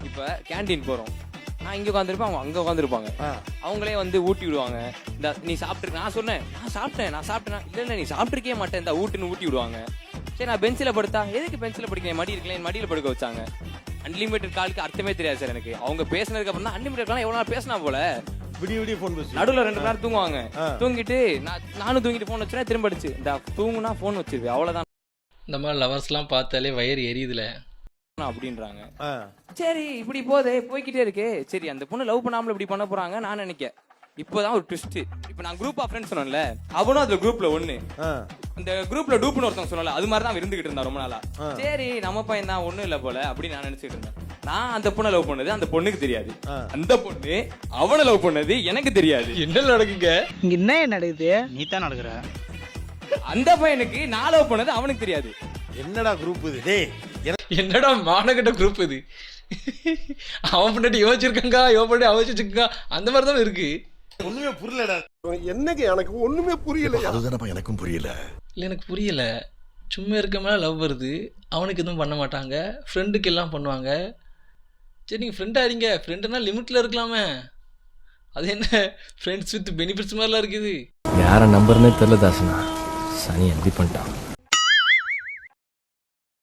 இப்போ கேண்டீன் போகிறோம், நான் இங்கே உட்காந்துருப்பேன், அவங்க அங்கே உட்காந்துருப்பாங்க. அவங்களே வந்து ஊட்டி விடுவாங்க. இந்த நீ சாப்பிட்டு, நான் சொன்னேன் நான் சாப்பிட்டேன் இல்லை நீ சாப்பிட்ருக்கே மாட்டேன், இந்த ஊட்டுன்னு ஊட்டி விடுவாங்க. சரி நான் பெஞ்சில் படுத்தா, எதுக்கு பெஞ்சில் படுக்கிறேன், மடி இருக்கல, என் மடியில் படுக்க வச்சாங்க. அன்லிமிட்டட் காலுக்கு அர்த்தமே தெரியாது சார் எனக்கு. அவங்க பேசினதுக்கு அப்புறம் தான் அன்லிமிட்டட் காலம் எவ்வளோ நாள் பேசினா போல. விடிய ஃபோன் பேசி நடுவில் 2 மணி நேரம் தூங்குவாங்க. தூங்கிட்டு நானும் தூங்கிட்டு ஃபோன் வச்சுனா திரும்ப அடிச்சு இந்த தூங்குனா ஃபோன் வச்சிருவேன், அவ்வளோதான். இந்த மாதிரி லவர்ஸ்லாம் பார்த்தாலே வயிறு எரியுதுல அப்படின்றாங்க. சரி இப்படி போய்கிட்டே இருக்கு. சரி அந்த பொண்ணு லவ் பண்ணாமல இப்படி பண்ண போறாங்க நான் நினைக்க. இப்போதான் ஒரு ட்விஸ்ட். இப்போ நான் குரூப் ஆஃப் ஃப்ரெண்ட்ஸ் சொன்னேன்ல, அவனும் அதுல குரூப்ல ஒண்ணு. இந்த குரூப்ல டூப்னு ஒருத்தன் சொன்னல, அது மாதிரி தான் இருந்துகிட்டு இருந்தா ரொம்ப நாளா. சரி நம்ம பையன் தான் ஒண்ணும் இல்ல போல அப்படின்னு நான் நினைச்சிட்டு இருந்தேன். நான் அந்த பொண்ணை லவ் பண்ணது அந்த பொண்ணுக்கு தெரியாது, அந்த பொண்ணு அவனை லவ் பண்ணது எனக்கு தெரியாது. என்ன நடக்குங்க இங்க? என்ன நடக்குது? நீ தான் நடக்கிற. அந்த பையனுக்கு நான் லவ் பண்ணது அவனுக்கு தெரியாது. என்னடா குரூப் இது? டேய் என்னடா மானகட்ட குரூப் இது? அவன் பண்ணிட்டு யோசிச்சிருக்காங்க, இவன் பண்ணிட்டு அவசிச்சிருக்கா, அந்த மாதிரி தான் இருக்கு. ஒண்ணுமே புரியலடா. என்னங்க எனக்கு ஒண்ணுமே புரியல. அதுதானப்பா எனக்கும் புரியல. இல்லை எனக்கு புரியல. சும்மா இருக்க மேலே லவ் வருது, அவனுக்கு எதுவும் பண்ண மாட்டாங்க, ஃப்ரெண்டுக்கு எல்லாம் பண்ணுவாங்க. சரி நீங்கள் ஃப்ரெண்டாக இருங்க, ஃப்ரெண்டுனா லிமிட்டில் இருக்கலாமே. அது என்ன ஃப்ரெண்ட்ஸ் வித் பெனிஃபிட்ஸ் மாதிரிலாம் இருக்குது. யாரை நம்பர்னே தெரியல தாசனா, சனி எப்படி பண்ணிட்டான்.